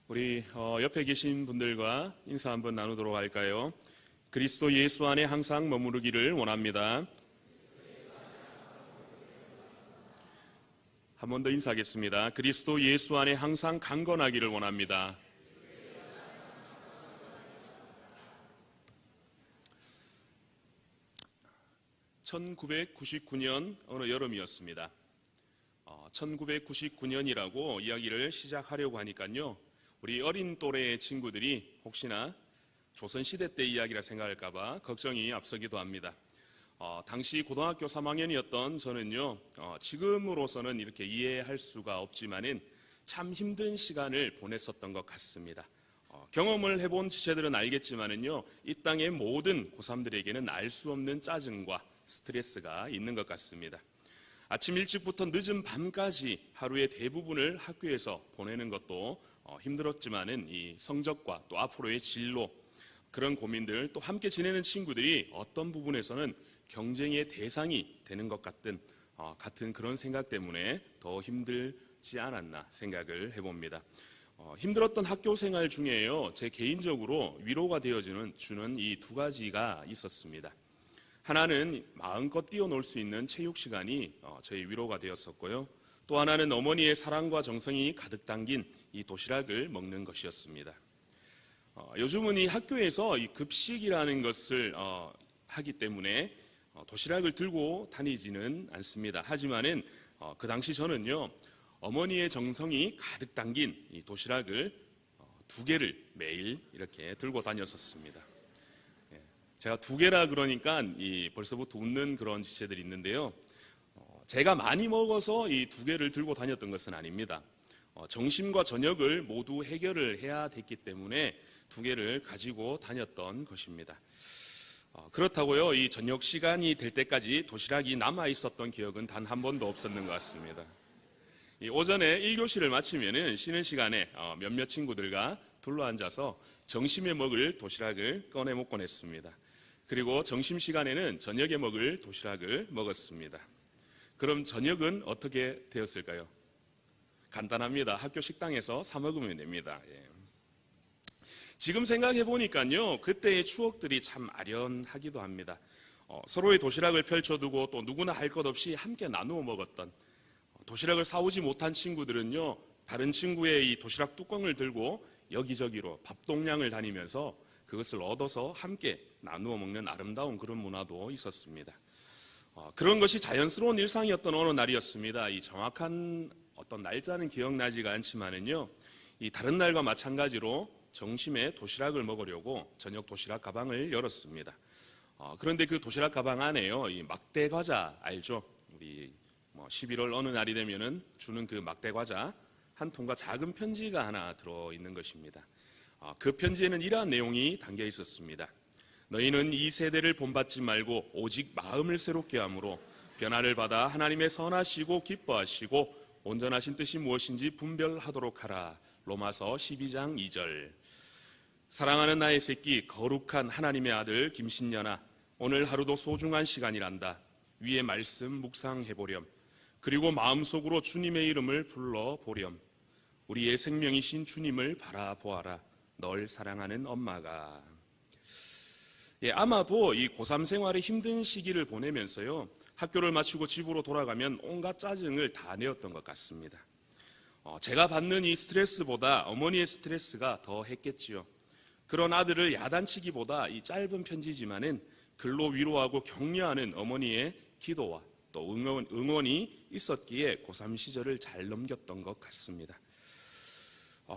우리 옆에 계신 분들과 인사 한번 나누도록 할까요? 그리스도 예수 안에 항상 머무르기를 원합니다. 한 번 더 인사하겠습니다. 그리스도 예수 안에 항상 강건하기를 원합니다. (1999년) 어느 여름이었습니다. 1999년이라고 이야기를 시작하려고 하니까요, 우리 어린 또래의 친구들이 혹시나 조선시대 때 이야기라 생각할까봐 걱정이 앞서기도 합니다. 당시 고등학교 3학년이었던 저는요, 지금으로서는 이렇게 이해할 수가 없지만은 참 힘든 시간을 보냈었던 것 같습니다. 경험을 해본 지체들은 알겠지만은요, 이 땅의 모든 고3들에게는 알 수 없는 짜증과 스트레스가 있는 것 같습니다. 아침 일찍부터 늦은 밤까지 하루의 대부분을 학교에서 보내는 것도 힘들었지만은 이 성적과 또 앞으로의 진로, 그런 고민들, 또 함께 지내는 친구들이 어떤 부분에서는 경쟁의 대상이 되는 것 같은 그런 생각 때문에 더 힘들지 않았나 생각을 해봅니다. 힘들었던 학교 생활 중에요, 제 개인적으로 위로가 되어주는 이 두 가지가 있었습니다. 하나는 마음껏 뛰어놀 수 있는 체육 시간이 저희 위로가 되었었고요. 또 하나는 어머니의 사랑과 정성이 가득 담긴 이 도시락을 먹는 것이었습니다. 요즘은 이 학교에서 이 급식이라는 것을 하기 때문에 도시락을 들고 다니지는 않습니다. 하지만은 그 당시 저는요, 어머니의 정성이 가득 담긴 이 도시락을 2개를 매일 이렇게 들고 다녔었습니다. 제가 2개라 그러니까 벌써부터 웃는 그런 지체들이 있는데요. 제가 많이 먹어서 이 2개를 들고 다녔던 것은 아닙니다. 점심과 저녁을 모두 해결을 해야 됐기 때문에 2개를 가지고 다녔던 것입니다. 그렇다고요, 이 저녁 시간이 될 때까지 도시락이 남아 있었던 기억은 단 한 번도 없었는 것 같습니다. 오전에 1교시를 마치면은 쉬는 시간에 몇몇 친구들과 둘러앉아서 점심에 먹을 도시락을 꺼내 먹곤 했습니다. 그리고 점심시간에는 저녁에 먹을 도시락을 먹었습니다. 그럼 저녁은 어떻게 되었을까요? 간단합니다. 학교 식당에서 사 먹으면 됩니다. 지금 생각해 보니까요, 그때의 추억들이 참 아련하기도 합니다. 서로의 도시락을 펼쳐두고 또 누구나 할 것 없이 함께 나누어 먹었던, 도시락을 사오지 못한 친구들은요, 다른 친구의 이 도시락 뚜껑을 들고 여기저기로 밥동량을 다니면서 그것을 얻어서 함께 나누어 먹는 아름다운 그런 문화도 있었습니다. 그런 것이 자연스러운 일상이었던 어느 날이었습니다. 이 정확한 어떤 날짜는 기억나지가 않지만은요, 이 다른 날과 마찬가지로 점심에 도시락을 먹으려고 저녁 도시락 가방을 열었습니다. 그런데 그 도시락 가방 안에요, 이 막대 과자 알죠? 우리 11월 어느 날이 되면은 주는 그 막대 과자 한 통과 작은 편지가 하나 들어 있는 것입니다. 그 편지에는 이러한 내용이 담겨 있었습니다. 너희는 이 세대를 본받지 말고 오직 마음을 새롭게 함으로 변화를 받아 하나님의 선하시고 기뻐하시고 온전하신 뜻이 무엇인지 분별하도록 하라. 로마서 12장 2절. 사랑하는 나의 새끼, 거룩한 하나님의 아들 김신년아, 오늘 하루도 소중한 시간이란다. 위의 말씀 묵상해보렴. 그리고 마음속으로 주님의 이름을 불러보렴. 우리의 생명이신 주님을 바라보아라. 널 사랑하는 엄마가. 아마도 이 고3 생활의 힘든 시기를 보내면서요, 학교를 마치고 집으로 돌아가면 온갖 짜증을 다 내었던 것 같습니다. 제가 받는 이 스트레스보다 어머니의 스트레스가 더 했겠지요. 그런 아들을 야단치기보다 이 짧은 편지지만은 글로 위로하고 격려하는 어머니의 기도와 또 응원이 있었기에 고3 시절을 잘 넘겼던 것 같습니다.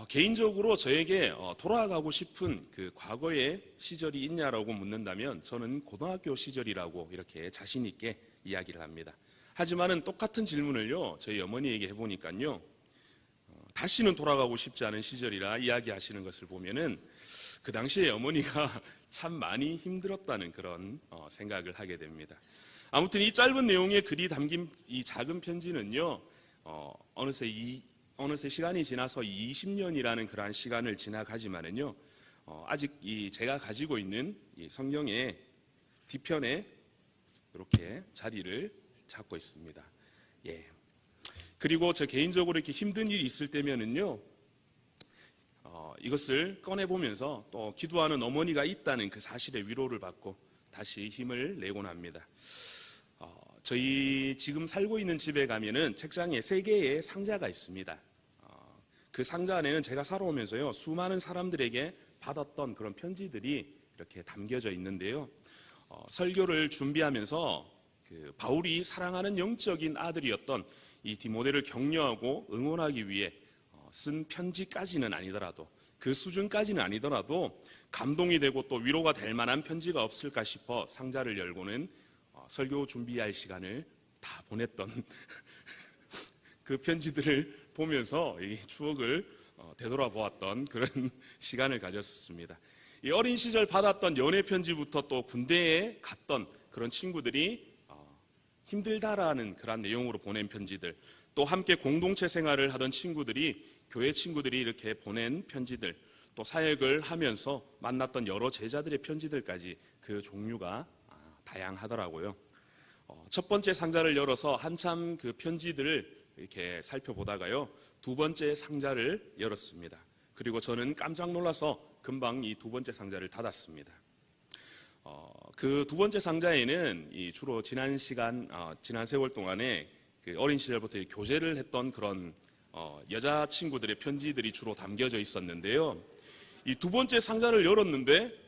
개인적으로 저에게 돌아가고 싶은 그 과거의 시절이 있냐라고 묻는다면 저는 고등학교 시절이라고 이렇게 자신 있게 이야기를 합니다. 하지만은 똑같은 질문을요, 저희 어머니에게 해보니까요, 다시는 돌아가고 싶지 않은 시절이라 이야기하시는 것을 보면은 그 당시에 어머니가 참 많이 힘들었다는 그런 생각을 하게 됩니다. 아무튼 이 짧은 내용의 글이 담긴 이 작은 편지는요, 어느새 시간이 지나서 20년이라는 그러한 시간을 지나가지만은요, 아직 제가 가지고 있는 이 성경의 뒤편에 이렇게 자리를 잡고 있습니다. 그리고 저 개인적으로 이렇게 힘든 일이 있을 때면은요, 이것을 꺼내보면서 또 기도하는 어머니가 있다는 그 사실에 위로를 받고 다시 힘을 내곤 합니다. 저희 지금 살고 있는 집에 가면은 책장에 3개의 상자가 있습니다. 그 상자 안에는 제가 살아오면서요, 수많은 사람들에게 받았던 그런 편지들이 이렇게 담겨져 있는데요. 설교를 준비하면서 그 바울이 사랑하는 영적인 아들이었던 이 디모데를 격려하고 응원하기 위해 쓴 편지까지는 아니더라도, 그 수준까지는 아니더라도 감동이 되고 또 위로가 될 만한 편지가 없을까 싶어 상자를 열고는 설교 준비할 시간을 다 보냈던 그 편지들을 보면서 이 추억을 되돌아보았던 그런 시간을 가졌습니다. 이 어린 시절 받았던 연애 편지부터 또 군대에 갔던 그런 친구들이 힘들다라는 그런 내용으로 보낸 편지들, 또 함께 공동체 생활을 하던 친구들이, 교회 친구들이 이렇게 보낸 편지들, 또 사역을 하면서 만났던 여러 제자들의 편지들까지 그 종류가 다양하더라고요. 첫 번째 상자를 열어서 한참 그 편지들을 이렇게 살펴보다가요, 2번째 상자를 열었습니다. 그리고 저는 깜짝 놀라서 금방 이 2번째 상자를 닫았습니다. 그 2번째 상자에는 주로 지난 세월 동안에 그 어린 시절부터 교제를 했던 그런 여자 친구들의 편지들이 주로 담겨져 있었는데요. 이 2번째 상자를 열었는데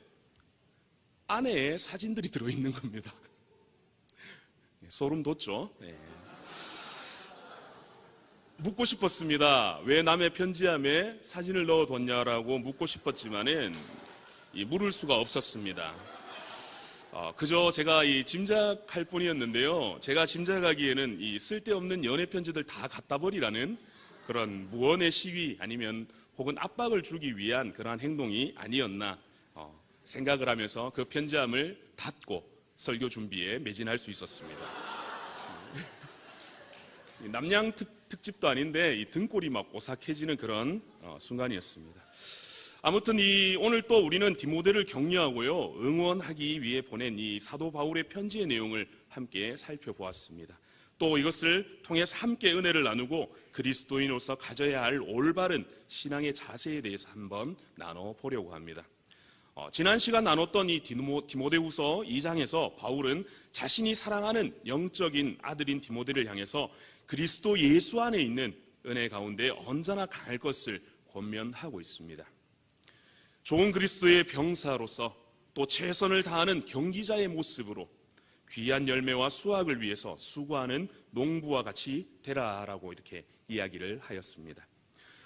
안에 사진들이 들어있는 겁니다. 소름 돋죠? 네. 묻고 싶었습니다. 왜 남의 편지함에 사진을 넣어뒀냐라고 묻고 싶었지만은 물을 수가 없었습니다. 그저 제가 짐작할 뿐이었는데요. 제가 짐작하기에는 이 쓸데없는 연애 편지들 다 갖다 버리라는 그런 무언의 시위 아니면 혹은 압박을 주기 위한 그러한 행동이 아니었나 생각을 하면서 그 편지함을 닫고 설교 준비에 매진할 수 있었습니다. 남양 특집도 아닌데 이 등골이 막 오싹해지는 그런 순간이었습니다. 아무튼 오늘 또 우리는 디모데를 격려하고요, 응원하기 위해 보낸 이 사도 바울의 편지의 내용을 함께 살펴보았습니다. 또 이것을 통해서 함께 은혜를 나누고 그리스도인으로서 가져야 할 올바른 신앙의 자세에 대해서 한번 나눠보려고 합니다. 지난 시간 나눴던 이 디모데후서 2장에서 바울은 자신이 사랑하는 영적인 아들인 디모데를 향해서 그리스도 예수 안에 있는 은혜 가운데 언제나 강할 것을 권면하고 있습니다. 좋은 그리스도의 병사로서 또 최선을 다하는 경기자의 모습으로 귀한 열매와 수확을 위해서 수고하는 농부와 같이 되라라고 이렇게 이야기를 하였습니다.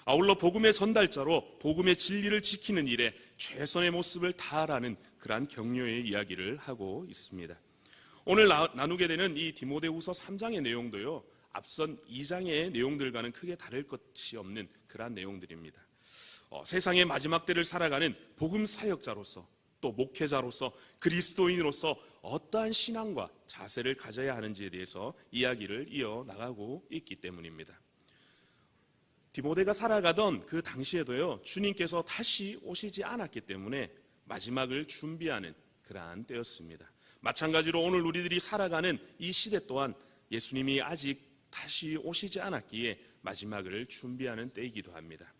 아울러 복음의 전달자로 복음의 진리를 지키는 일에 최선의 모습을 다하라는 그러한 격려의 이야기를 하고 있습니다. 오늘 나누게 되는 이 디모데후서 3장의 내용도요, 앞선 2장의 내용들과는 크게 다를 것이 없는 그러한 내용들입니다. 세상의 마지막 때를 살아가는 복음 사역자로서 또 목회자로서 그리스도인으로서 어떠한 신앙과 자세를 가져야 하는지에 대해서 이야기를 이어나가고 있기 때문입니다. 디모데가 살아가던 그 당시에도요, 주님께서 다시 오시지 않았기 때문에 마지막을 준비하는 그러한 때였습니다. 마찬가지로 오늘 우리들이 살아가는 이 시대 또한 예수님이 아직 다시 오시지 않았기에 마지막을 준비하는 때이기도 합니다.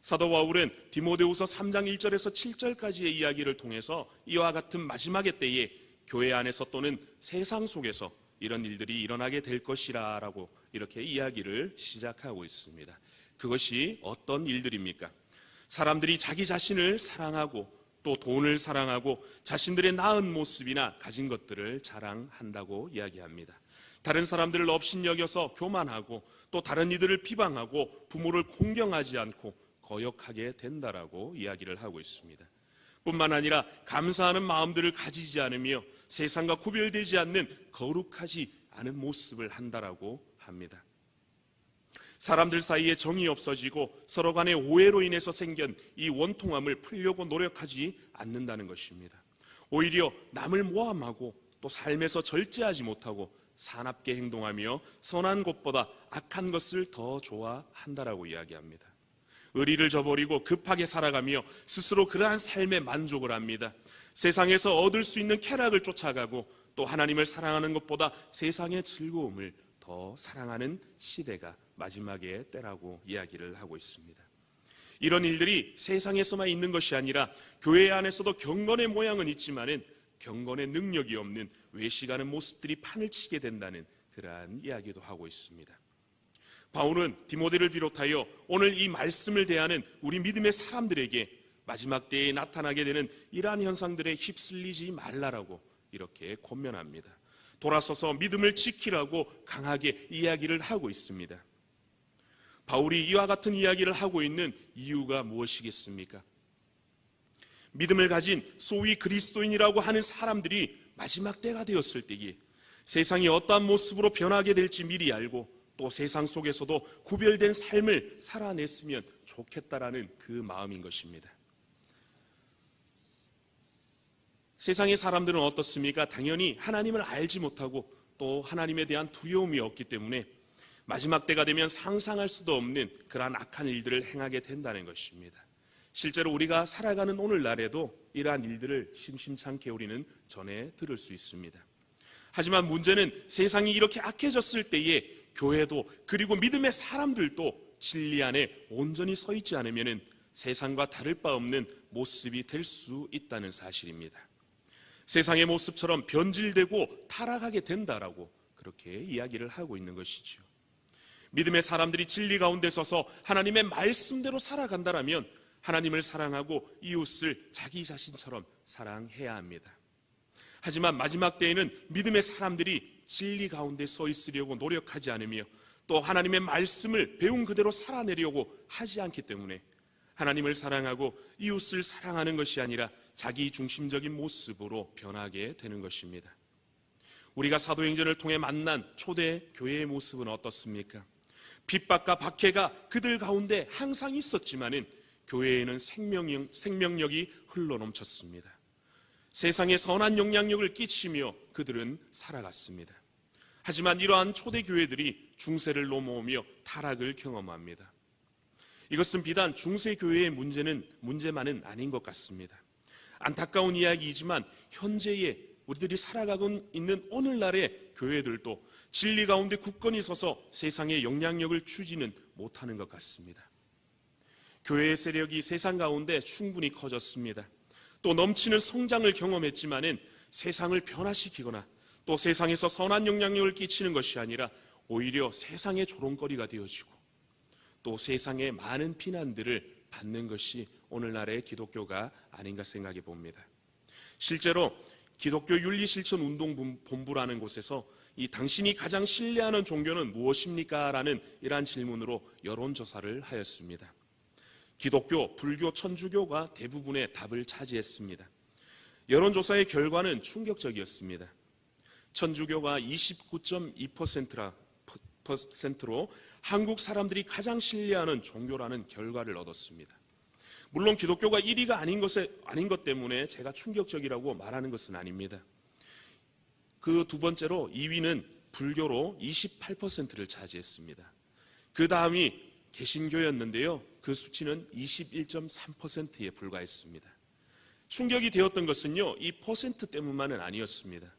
사도 바울은 디모데후서 3장 1절에서 7절까지의 이야기를 통해서 이와 같은 마지막의 때에 교회 안에서 또는 세상 속에서 이런 일들이 일어나게 될 것이라 라고 이렇게 이야기를 시작하고 있습니다. 그것이 어떤 일들입니까? 사람들이 자기 자신을 사랑하고 또 돈을 사랑하고 자신들의 나은 모습이나 가진 것들을 자랑한다고 이야기합니다. 다른 사람들을 업신여겨서 교만하고 또 다른 이들을 비방하고 부모를 공경하지 않고 거역하게 된다라고 이야기를 하고 있습니다. 뿐만 아니라 감사하는 마음들을 가지지 않으며 세상과 구별되지 않는 거룩하지 않은 모습을 한다라고 합니다. 사람들 사이에 정이 없어지고 서로 간의 오해로 인해서 생긴 이 원통함을 풀려고 노력하지 않는다는 것입니다. 오히려 남을 모함하고 또 삶에서 절제하지 못하고 사납게 행동하며 선한 것보다 악한 것을 더 좋아한다라고 이야기합니다. 의리를 저버리고 급하게 살아가며 스스로 그러한 삶에 만족을 합니다. 세상에서 얻을 수 있는 쾌락을 쫓아가고 또 하나님을 사랑하는 것보다 세상의 즐거움을 더 사랑하는 시대가 마지막의 때라고 이야기를 하고 있습니다. 이런 일들이 세상에서만 있는 것이 아니라 교회 안에서도 경건의 모양은 있지만은 경건의 능력이 없는 외식하는 모습들이 판을 치게 된다는 그러한 이야기도 하고 있습니다. 바울은 디모데를 비롯하여 오늘 이 말씀을 대하는 우리 믿음의 사람들에게 마지막 때에 나타나게 되는 이러한 현상들에 휩쓸리지 말라라고 이렇게 권면합니다. 돌아서서 믿음을 지키라고 강하게 이야기를 하고 있습니다. 바울이 이와 같은 이야기를 하고 있는 이유가 무엇이겠습니까? 믿음을 가진 소위 그리스도인이라고 하는 사람들이 마지막 때가 되었을 때에 세상이 어떠한 모습으로 변하게 될지 미리 알고 또 세상 속에서도 구별된 삶을 살아냈으면 좋겠다라는 그 마음인 것입니다. 세상의 사람들은 어떻습니까? 당연히 하나님을 알지 못하고 또 하나님에 대한 두려움이 없기 때문에 마지막 때가 되면 상상할 수도 없는 그러한 악한 일들을 행하게 된다는 것입니다. 실제로 우리가 살아가는 오늘날에도 이러한 일들을 심심찮게 우리는 전해 들을 수 있습니다. 하지만 문제는 세상이 이렇게 악해졌을 때에 교회도 그리고 믿음의 사람들도 진리 안에 온전히 서 있지 않으면 세상과 다를 바 없는 모습이 될 수 있다는 사실입니다. 세상의 모습처럼 변질되고 타락하게 된다라고 그렇게 이야기를 하고 있는 것이죠. 믿음의 사람들이 진리 가운데 서서 하나님의 말씀대로 살아간다라면 하나님을 사랑하고 이웃을 자기 자신처럼 사랑해야 합니다. 하지만 마지막 때에는 믿음의 사람들이 진리 가운데 서 있으려고 노력하지 않으며 또 하나님의 말씀을 배운 그대로 살아내려고 하지 않기 때문에 하나님을 사랑하고 이웃을 사랑하는 것이 아니라 자기 중심적인 모습으로 변하게 되는 것입니다. 우리가 사도행전을 통해 만난 초대 교회의 모습은 어떻습니까? 핍박과 박해가 그들 가운데 항상 있었지만은 교회에는 생명력이 흘러넘쳤습니다. 세상에 선한 영향력을 끼치며 그들은 살아갔습니다. 하지만 이러한 초대 교회들이 중세를 넘어오며 타락을 경험합니다. 이것은 비단 중세 교회의 문제만은 아닌 것 같습니다. 안타까운 이야기이지만 현재의 우리들이 살아가고 있는 오늘날의 교회들도 진리 가운데 굳건히 서서 세상의 영향력을 추지는 못하는 것 같습니다. 교회의 세력이 세상 가운데 충분히 커졌습니다. 또 넘치는 성장을 경험했지만은 세상을 변화시키거나 또 세상에서 선한 영향력을 끼치는 것이 아니라 오히려 세상의 조롱거리가 되어지고 또 세상의 많은 비난들을 받는 것이 오늘날의 기독교가 아닌가 생각해 봅니다. 실제로 기독교 윤리실천운동본부라는 곳에서 이 당신이 가장 신뢰하는 종교는 무엇입니까? 라는 이러한 질문으로 여론조사를 하였습니다. 기독교, 불교, 천주교가 대부분의 답을 차지했습니다. 여론조사의 결과는 충격적이었습니다. 천주교가 29.2%로 한국 사람들이 가장 신뢰하는 종교라는 결과를 얻었습니다. 물론 기독교가 1위가 아닌 것 때문에 제가 충격적이라고 말하는 것은 아닙니다. 그 두 번째로 2위는 불교로 28%를 차지했습니다. 그 다음이 개신교였는데요. 그 수치는 21.3%에 불과했습니다. 충격이 되었던 것은요, 이 퍼센트 때문만은 아니었습니다.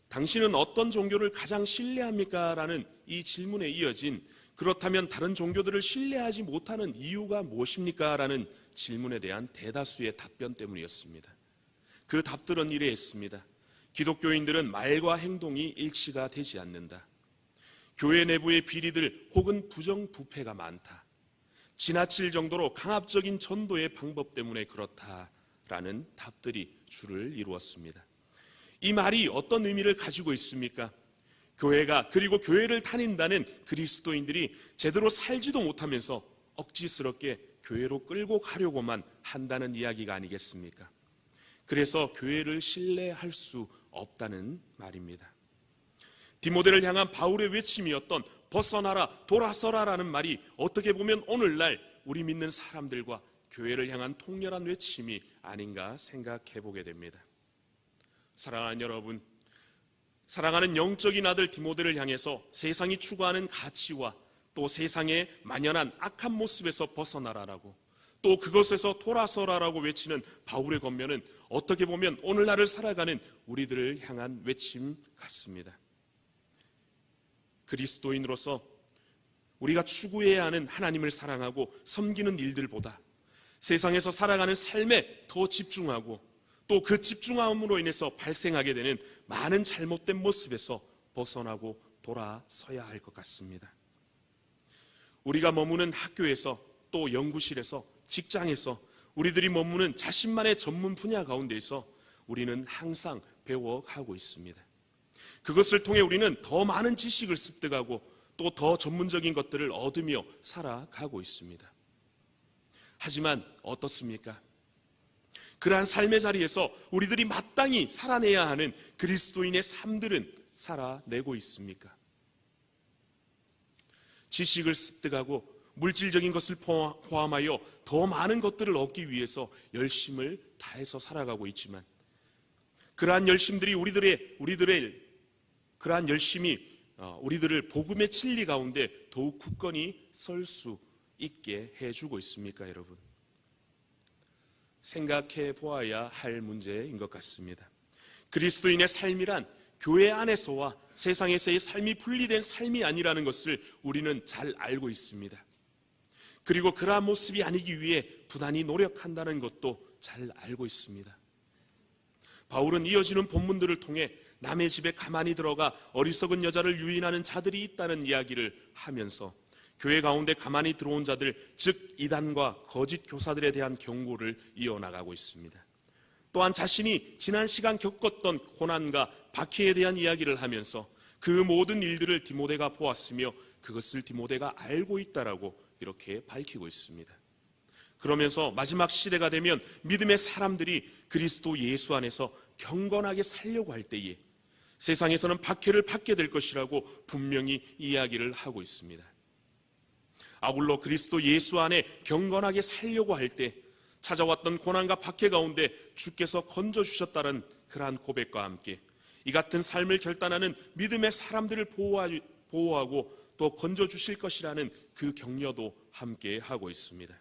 당신은 어떤 종교를 가장 신뢰합니까? 라는 이 질문에 이어진 그렇다면 다른 종교들을 신뢰하지 못하는 이유가 무엇입니까? 라는 질문에 대한 대다수의 답변 때문이었습니다. 그 답들은 이러했습니다. 기독교인들은 말과 행동이 일치가 되지 않는다. 교회 내부의 비리들 혹은 부정부패가 많다. 지나칠 정도로 강압적인 전도의 방법 때문에 그렇다라는 답들이 주를 이루었습니다. 이 말이 어떤 의미를 가지고 있습니까? 교회가 그리고 교회를 다닌다는 그리스도인들이 제대로 살지도 못하면서 억지스럽게 교회로 끌고 가려고만 한다는 이야기가 아니겠습니까? 그래서 교회를 신뢰할 수 없다는 말입니다. 디모데를 향한 바울의 외침이었던 벗어나라, 돌아서라라는 말이 어떻게 보면 오늘날 우리 믿는 사람들과 교회를 향한 통렬한 외침이 아닌가 생각해 보게 됩니다. 사랑하는 여러분, 사랑하는 영적인 아들 디모데를 향해서 세상이 추구하는 가치와 또 세상의 만연한 악한 모습에서 벗어나라라고 또 그것에서 돌아서라라고 외치는 바울의 권면은 어떻게 보면 오늘날을 살아가는 우리들을 향한 외침 같습니다. 그리스도인으로서 우리가 추구해야 하는 하나님을 사랑하고 섬기는 일들보다 세상에서 살아가는 삶에 더 집중하고 또 그 집중함으로 인해서 발생하게 되는 많은 잘못된 모습에서 벗어나고 돌아서야 할 것 같습니다. 우리가 머무는 학교에서 또 연구실에서 직장에서 우리들이 머무는 자신만의 전문 분야 가운데에서 우리는 항상 배워가고 있습니다. 그것을 통해 우리는 더 많은 지식을 습득하고 또 더 전문적인 것들을 얻으며 살아가고 있습니다. 하지만 어떻습니까? 그러한 삶의 자리에서 우리들이 마땅히 살아내야 하는 그리스도인의 삶들은 살아내고 있습니까? 지식을 습득하고 물질적인 것을 포함하여 더 많은 것들을 얻기 위해서 열심을 다해서 살아가고 있지만 그러한 열심들이 그러한 열심이 우리들을 복음의 진리 가운데 더욱 굳건히 설 수 있게 해주고 있습니까, 여러분? 생각해 보아야 할 문제인 것 같습니다. 그리스도인의 삶이란 교회 안에서와 세상에서의 삶이 분리된 삶이 아니라는 것을 우리는 잘 알고 있습니다. 그리고 그러한 모습이 아니기 위해 부단히 노력한다는 것도 잘 알고 있습니다. 바울은 이어지는 본문들을 통해 남의 집에 가만히 들어가 어리석은 여자를 유인하는 자들이 있다는 이야기를 하면서 교회 가운데 가만히 들어온 자들, 즉 이단과 거짓 교사들에 대한 경고를 이어나가고 있습니다. 또한 자신이 지난 시간 겪었던 고난과 박해에 대한 이야기를 하면서 그 모든 일들을 디모데가 보았으며 그것을 디모데가 알고 있다라고 이렇게 밝히고 있습니다. 그러면서 마지막 시대가 되면 믿음의 사람들이 그리스도 예수 안에서 경건하게 살려고 할 때에 세상에서는 박해를 받게 될 것이라고 분명히 이야기를 하고 있습니다. 아울러 그리스도 예수 안에 경건하게 살려고 할 때 찾아왔던 고난과 박해 가운데 주께서 건져주셨다는 그러한 고백과 함께 이 같은 삶을 결단하는 믿음의 사람들을 보호하고 또 건져주실 것이라는 그 격려도 함께 하고 있습니다.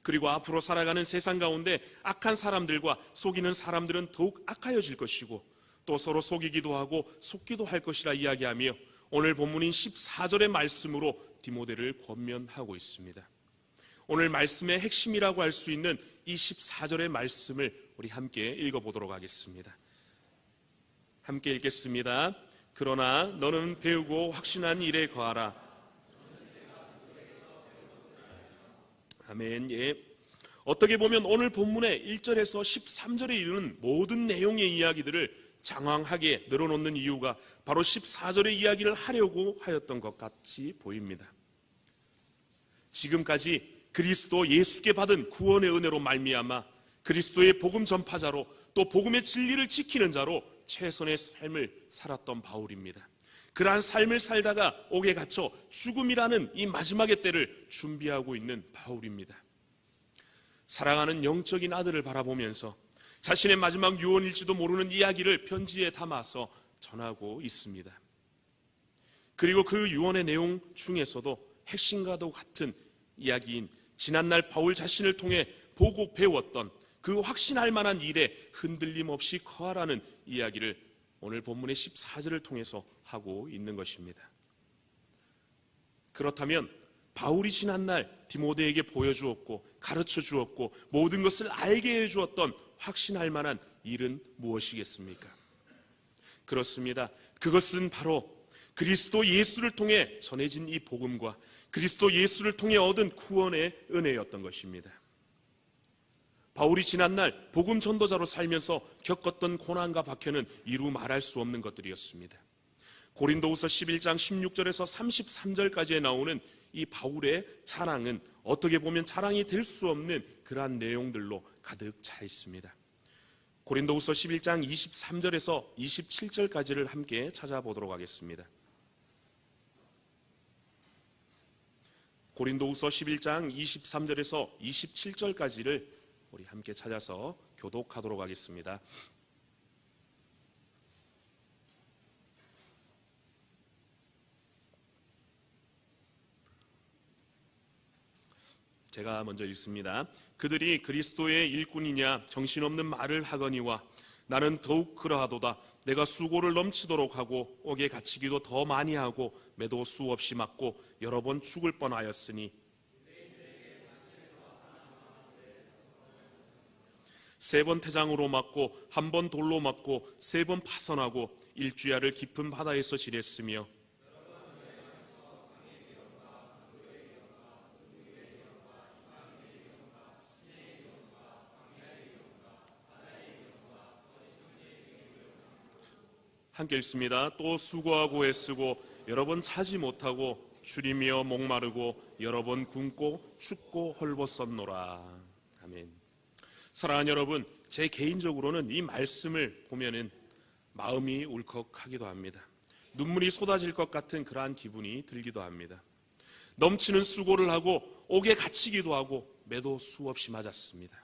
그리고 앞으로 살아가는 세상 가운데 악한 사람들과 속이는 사람들은 더욱 악하여질 것이고 또 서로 속이기도 하고 속기도 할 것이라 이야기하며 오늘 본문인 14절의 말씀으로 디모데를 권면하고 있습니다. 오늘 말씀의 핵심이라고 할 수 있는 이 14절의 말씀을 우리 함께 읽어보도록 하겠습니다. 함께 읽겠습니다. 그러나 너는 배우고 확신한 일에 거하라. 아멘. 예. 어떻게 보면 오늘 본문의 1절에서 13절에 이르는 모든 내용의 이야기들을 장황하게 늘어놓는 이유가 바로 14절의 이야기를 하려고 하였던 것 같이 보입니다. 지금까지 그리스도 예수께 받은 구원의 은혜로 말미암아 그리스도의 복음 전파자로 또 복음의 진리를 지키는 자로 최선의 삶을 살았던 바울입니다. 그러한 삶을 살다가 옥에 갇혀 죽음이라는 이 마지막의 때를 준비하고 있는 바울입니다. 사랑하는 영적인 아들을 바라보면서 자신의 마지막 유언일지도 모르는 이야기를 편지에 담아서 전하고 있습니다. 그리고 그 유언의 내용 중에서도 핵심과도 같은 이야기인 지난날 바울 자신을 통해 보고 배웠던 그 확신할 만한 일에 흔들림 없이 거하라는 이야기를 오늘 본문의 14절을 통해서 하고 있는 것입니다. 그렇다면 바울이 지난날 디모데에게 보여주었고 가르쳐 주었고 모든 것을 알게 해주었던 확신할 만한 일은 무엇이겠습니까? 그렇습니다. 그것은 바로 그리스도 예수를 통해 전해진 이 복음과 그리스도 예수를 통해 얻은 구원의 은혜였던 것입니다. 바울이 지난날 복음 전도자로 살면서 겪었던 고난과 박해는 이루 말할 수 없는 것들이었습니다. 고린도후서 11장 16절에서 33절까지에 나오는 이 바울의 자랑은 어떻게 보면 자랑이 될 수 없는 그러한 내용들로 가득 차 있습니다. 고린도후서 11장 23절에서 27절까지를 함께 찾아보도록 하겠습니다. 고린도후서 11장 23절에서 27절까지를 우리 함께 찾아서 교독하도록 하겠습니다. 제가 먼저 읽습니다. 그들이 그리스도의 일꾼이냐 정신없는 말을 하거니와 나는 더욱 그러하도다. 내가 수고를 넘치도록 하고 옥에 갇히기도 더 많이 하고 매도 수없이 맞고 여러 번 죽을 뻔하였으니 세 번 태장으로 맞고 한 번 돌로 맞고 세 번 파선하고 일주야를 깊은 바다에서 지냈으며 함께 읽습니다. 또 수고하고 애쓰고 여러 번 차지 못하고 줄이며 목마르고 여러 번 굶고 춥고 헐벗었노라. 아멘. 사랑하는 여러분, 제 개인적으로는 이 말씀을 보면은 마음이 울컥하기도 합니다. 눈물이 쏟아질 것 같은 그러한 기분이 들기도 합니다. 넘치는 수고를 하고 옥에 갇히기도 하고 매도 수없이 맞았습니다.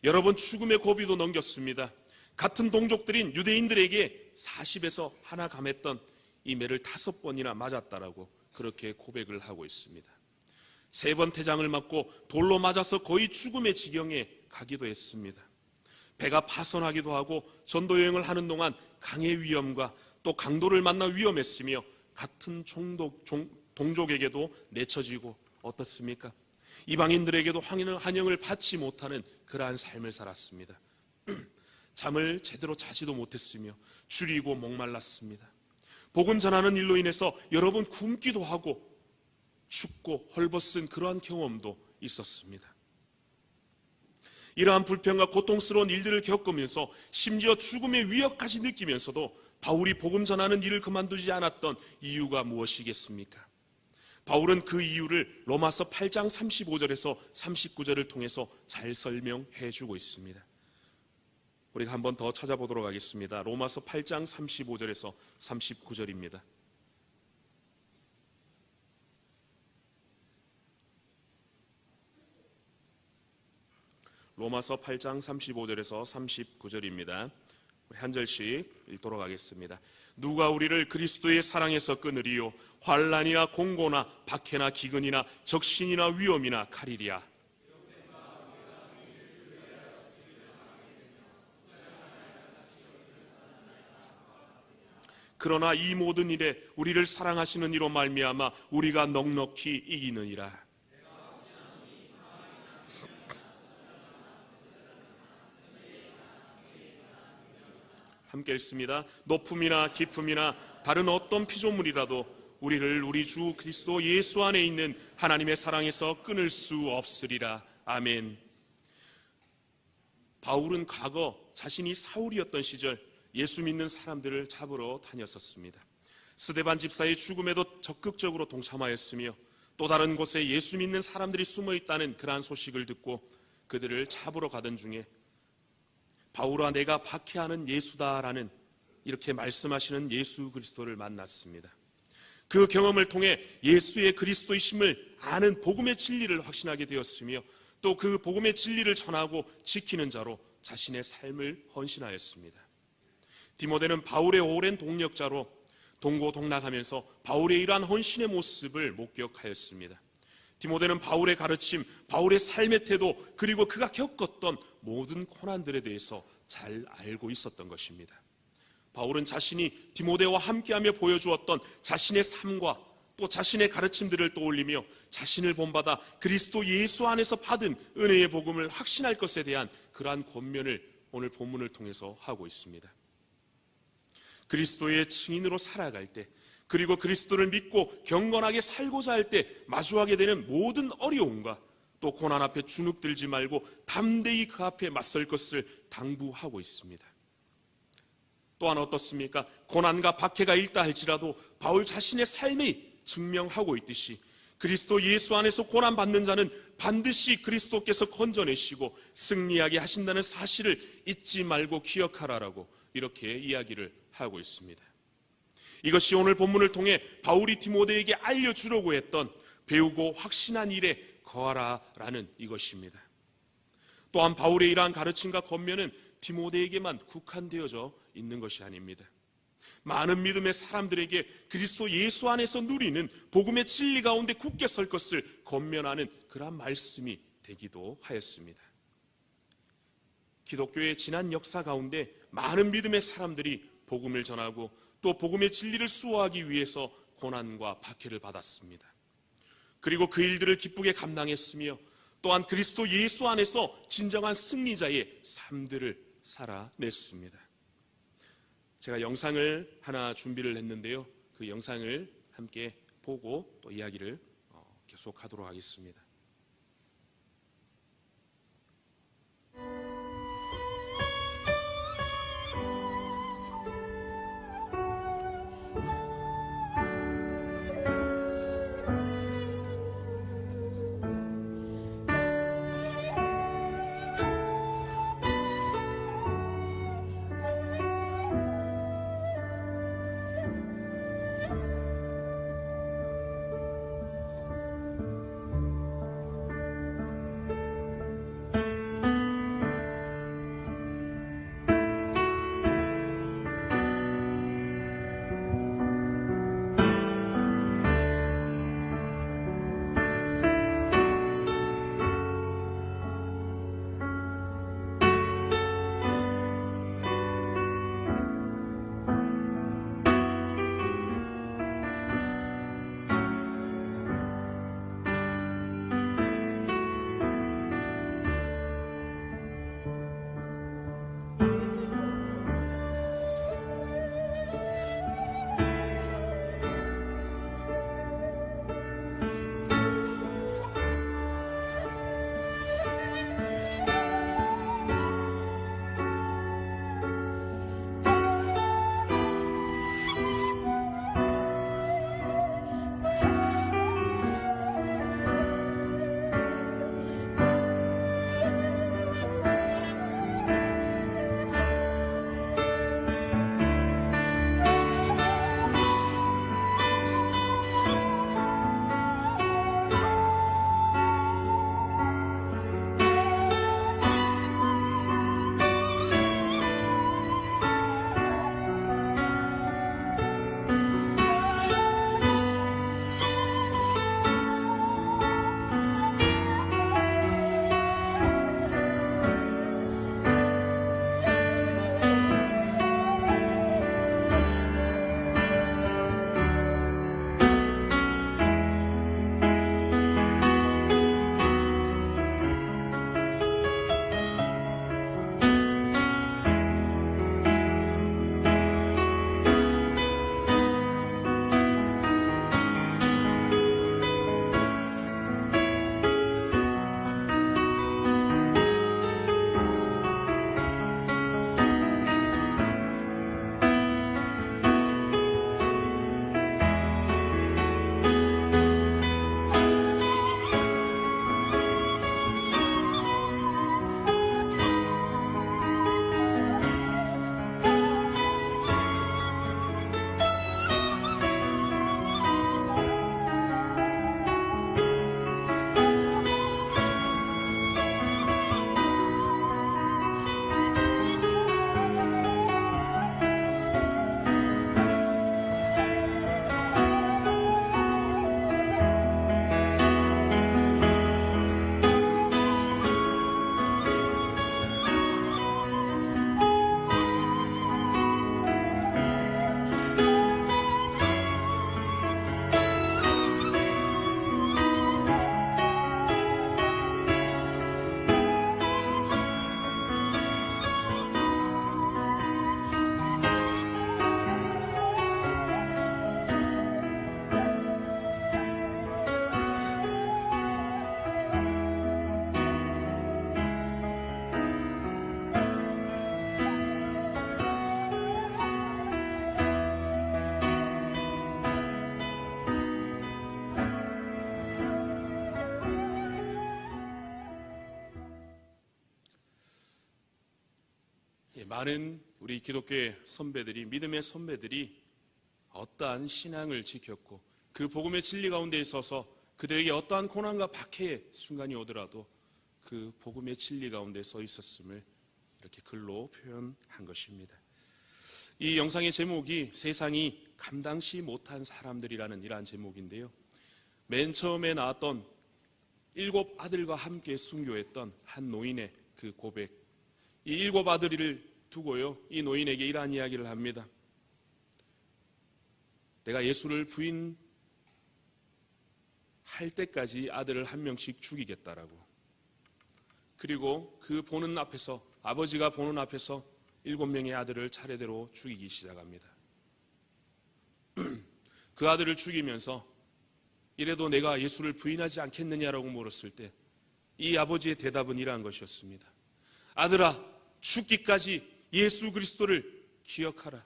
여러 번 죽음의 고비도 넘겼습니다. 같은 동족들인 유대인들에게 40에서 하나 감했던 이 매를 5번이나 맞았다라고 그렇게 고백을 하고 있습니다. 3번 태장을 맞고 돌로 맞아서 거의 죽음의 지경에 가기도 했습니다. 배가 파선하기도 하고 전도 여행을 하는 동안 강의 위험과 또 강도를 만나 위험했으며 같은 동족에게도 내쳐지고 어떻습니까? 이방인들에게도 환영을 받지 못하는 그러한 삶을 살았습니다. 잠을 제대로 자지도 못했으며 줄이고 목말랐습니다. 복음 전하는 일로 인해서 여러 번 굶기도 하고 춥고 헐벗은 그러한 경험도 있었습니다. 이러한 불평과 고통스러운 일들을 겪으면서 심지어 죽음의 위협까지 느끼면서도 바울이 복음 전하는 일을 그만두지 않았던 이유가 무엇이겠습니까? 바울은 그 이유를 로마서 8장 35절에서 39절을 통해서 잘 설명해 주고 있습니다. 우리가 한 번 더 찾아보도록 하겠습니다. 로마서 8장 35절에서 39절입니다. 로마서 8장 35절에서 39절입니다. 우리 한 절씩 읽도록 하겠습니다. 누가 우리를 그리스도의 사랑에서 끊으리요? 환난이나 공고나 박해나 기근이나 적신이나 위험이나 칼이랴. 그러나 이 모든 일에 우리를 사랑하시는 이로 말미암아 우리가 넉넉히 이기느니라. 함께 읽습니다. 높음이나 깊음이나 다른 어떤 피조물이라도 우리를 우리 주 그리스도 예수 안에 있는 하나님의 사랑에서 끊을 수 없으리라. 아멘. 바울은 과거 자신이 사울이었던 시절 예수 믿는 사람들을 잡으러 다녔었습니다. 스데반 집사의 죽음에도 적극적으로 동참하였으며 또 다른 곳에 예수 믿는 사람들이 숨어 있다는 그러한 소식을 듣고 그들을 잡으러 가던 중에 바울아 내가 박해하는 예수다라는 이렇게 말씀하시는 예수 그리스도를 만났습니다. 그 경험을 통해 예수의 그리스도이심을 아는 복음의 진리를 확신하게 되었으며 또 그 복음의 진리를 전하고 지키는 자로 자신의 삶을 헌신하였습니다. 디모데는 바울의 오랜 동력자로 동고동락하면서 바울의 이러한 헌신의 모습을 목격하였습니다. 디모데는 바울의 가르침, 바울의 삶의 태도, 그리고 그가 겪었던 모든 고난들에 대해서 잘 알고 있었던 것입니다. 바울은 자신이 디모데와 함께하며 보여주었던 자신의 삶과 또 자신의 가르침들을 떠올리며 자신을 본받아 그리스도 예수 안에서 받은 은혜의 복음을 확신할 것에 대한 그러한 권면을 오늘 본문을 통해서 하고 있습니다. 그리스도의 증인으로 살아갈 때 그리고 그리스도를 믿고 경건하게 살고자 할 때 마주하게 되는 모든 어려움과 또 고난 앞에 주눅들지 말고 담대히 그 앞에 맞설 것을 당부하고 있습니다. 또한 어떻습니까? 고난과 박해가 있다 할지라도 바울 자신의 삶이 증명하고 있듯이 그리스도 예수 안에서 고난받는 자는 반드시 그리스도께서 건져내시고 승리하게 하신다는 사실을 잊지 말고 기억하라라고 이렇게 이야기를 하고 있습니다. 이것이 오늘 본문을 통해 바울이 디모데에게 알려주려고 했던 배우고 확신한 일에 거하라라는 이것입니다. 또한 바울의 이러한 가르침과 권면은 디모데에게만 국한되어져 있는 것이 아닙니다. 많은 믿음의 사람들에게 그리스도 예수 안에서 누리는 복음의 진리 가운데 굳게 설 것을 권면하는 그러한 말씀이 되기도 하였습니다. 기독교의 지난 역사 가운데 많은 믿음의 사람들이 복음을 전하고 또 복음의 진리를 수호하기 위해서 고난과 박해를 받았습니다. 그리고 그 일들을 기쁘게 감당했으며 또한 그리스도 예수 안에서 진정한 승리자의 삶들을 살아냈습니다. 제가 영상을 하나 준비를 했는데요. 그 영상을 함께 보고 또 이야기를 계속하도록 하겠습니다. 많은 우리 기독교의 선배들이, 믿음의 선배들이 어떠한 신앙을 지켰고 그 복음의 진리 가운데 있어서 그들에게 어떠한 고난과 박해의 순간이 오더라도 그 복음의 진리 가운데 서 있었음을 이렇게 글로 표현한 것입니다. 이 영상의 제목이 세상이 감당치 못한 사람들이라는 이러한 제목인데요. 맨 처음에 나왔던 7 아들과 함께 순교했던 한 노인의 그 고백, 이 7 아들을 두고요, 이 노인에게 이러한 이야기를 합니다. 내가 예수를 부인할 때까지 아들을 한 명씩 죽이겠다라고. 그리고 그 보는 앞에서, 아버지가 보는 앞에서 7명의 아들을 차례대로 죽이기 시작합니다. 그 아들을 죽이면서 이래도 내가 예수를 부인하지 않겠느냐라고 물었을 때 이 아버지의 대답은 이러한 것이었습니다. 아들아, 죽기까지 예수 그리스도를 기억하라.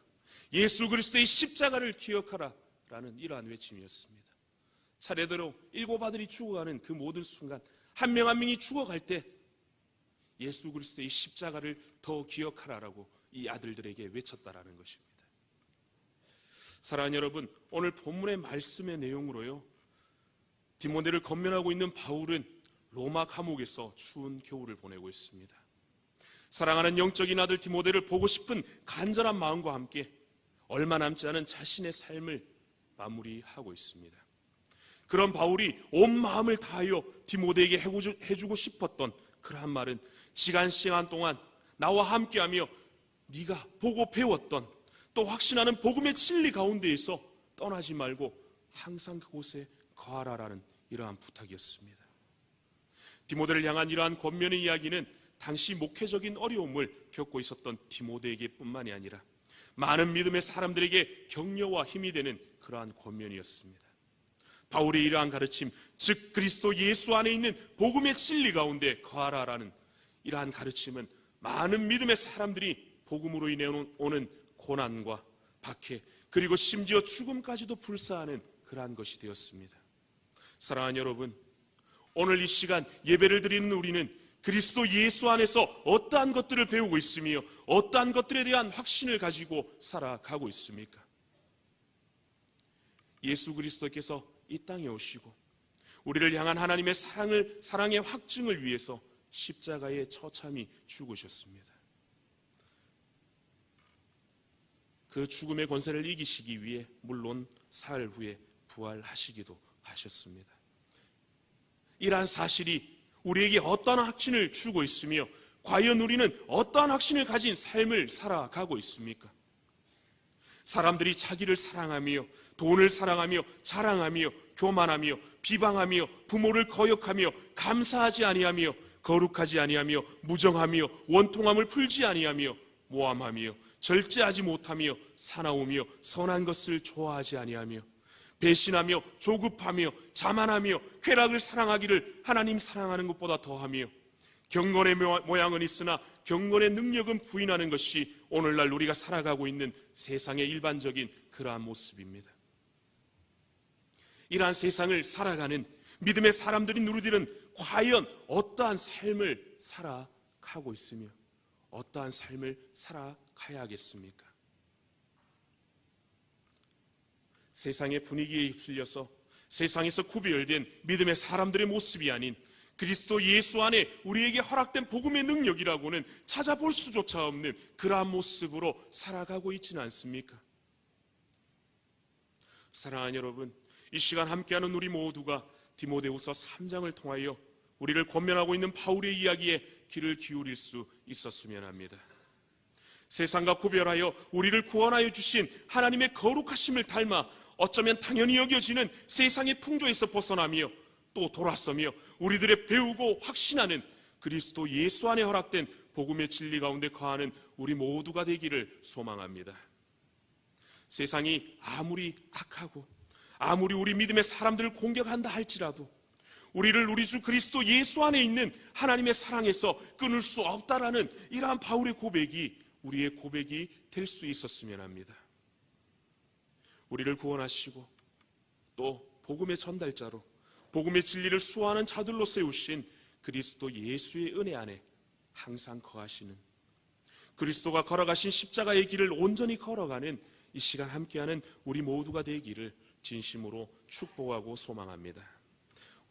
예수 그리스도의 십자가를 기억하라. 라는 이러한 외침이었습니다. 차례대로 7 아들이 죽어가는 그 모든 순간 한 명 한 명이 죽어갈 때 예수 그리스도의 십자가를 더 기억하라라고 이 아들들에게 외쳤다라는 것입니다. 사랑하는 여러분, 오늘 본문의 말씀의 내용으로요, 디모데를 권면하고 있는 바울은 로마 감옥에서 추운 겨울을 보내고 있습니다. 사랑하는 영적인 아들 디모데를 보고 싶은 간절한 마음과 함께 얼마 남지 않은 자신의 삶을 마무리하고 있습니다. 그런 바울이 온 마음을 다하여 디모데에게 해주고 싶었던 그러한 말은 지난 시간 동안 나와 함께하며 네가 보고 배웠던 또 확신하는 복음의 진리 가운데에서 떠나지 말고 항상 그곳에 거하라라는 이러한 부탁이었습니다. 디모데를 향한 이러한 권면의 이야기는 당시 목회적인 어려움을 겪고 있었던 디모데에게 뿐만이 아니라 많은 믿음의 사람들에게 격려와 힘이 되는 그러한 권면이었습니다. 바울의 이러한 가르침, 즉 그리스도 예수 안에 있는 복음의 진리 가운데 거하라라는 이러한 가르침은 많은 믿음의 사람들이 복음으로 인해 오는 고난과 박해, 그리고 심지어 죽음까지도 불사하는 그러한 것이 되었습니다. 사랑하는 여러분, 오늘 이 시간 예배를 드리는 우리는 그리스도 예수 안에서 어떠한 것들을 배우고 있으며 어떠한 것들에 대한 확신을 가지고 살아가고 있습니까? 예수 그리스도께서 이 땅에 오시고 우리를 향한 하나님의 사랑의 확증을 위해서 십자가에 처참히 죽으셨습니다. 그 죽음의 권세를 이기시기 위해 물론 사흘 후에 부활하시기도 하셨습니다. 이러한 사실이 우리에게 어떠한 확신을 주고 있으며 과연 우리는 어떠한 확신을 가진 삶을 살아가고 있습니까? 사람들이 자기를 사랑하며 돈을 사랑하며 자랑하며 교만하며 비방하며 부모를 거역하며 감사하지 아니하며 거룩하지 아니하며 무정하며 원통함을 풀지 아니하며 모함하며 절제하지 못하며 사나우며 선한 것을 좋아하지 아니하며 배신하며 조급하며 자만하며 쾌락을 사랑하기를 하나님 사랑하는 것보다 더하며 경건의 모양은 있으나 경건의 능력은 부인하는 것이 오늘날 우리가 살아가고 있는 세상의 일반적인 그러한 모습입니다. 이러한 세상을 살아가는 믿음의 사람들이 누리들은 과연 어떠한 삶을 살아가고 있으며 어떠한 삶을 살아가야 하겠습니까? 세상의 분위기에 휩쓸려서 세상에서 구별된 믿음의 사람들의 모습이 아닌 그리스도 예수 안에 우리에게 허락된 복음의 능력이라고는 찾아볼 수조차 없는 그러한 모습으로 살아가고 있지는 않습니까? 사랑하는 여러분, 이 시간 함께하는 우리 모두가 디모데후서 3장을 통하여 우리를 권면하고 있는 바울의 이야기에 귀를 기울일 수 있었으면 합니다. 세상과 구별하여 우리를 구원하여 주신 하나님의 거룩하심을 닮아 어쩌면 당연히 여겨지는 세상의 풍조에서 벗어나며 또 돌아서며 우리들의 배우고 확신하는 그리스도 예수 안에 허락된 복음의 진리 가운데 거하는 우리 모두가 되기를 소망합니다. 세상이 아무리 악하고 아무리 우리 믿음의 사람들을 공격한다 할지라도 우리를 우리 주 그리스도 예수 안에 있는 하나님의 사랑에서 끊을 수 없다라는 이러한 바울의 고백이 우리의 고백이 될 수 있었으면 합니다. 우리를 구원하시고 또 복음의 전달자로 복음의 진리를 수호하는 자들로 세우신 그리스도 예수의 은혜 안에 항상 거하시는, 그리스도가 걸어가신 십자가의 길을 온전히 걸어가는 이 시간 함께하는 우리 모두가 되기를 진심으로 축복하고 소망합니다.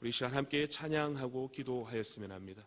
우리 이 시간 함께 찬양하고 기도하였으면 합니다.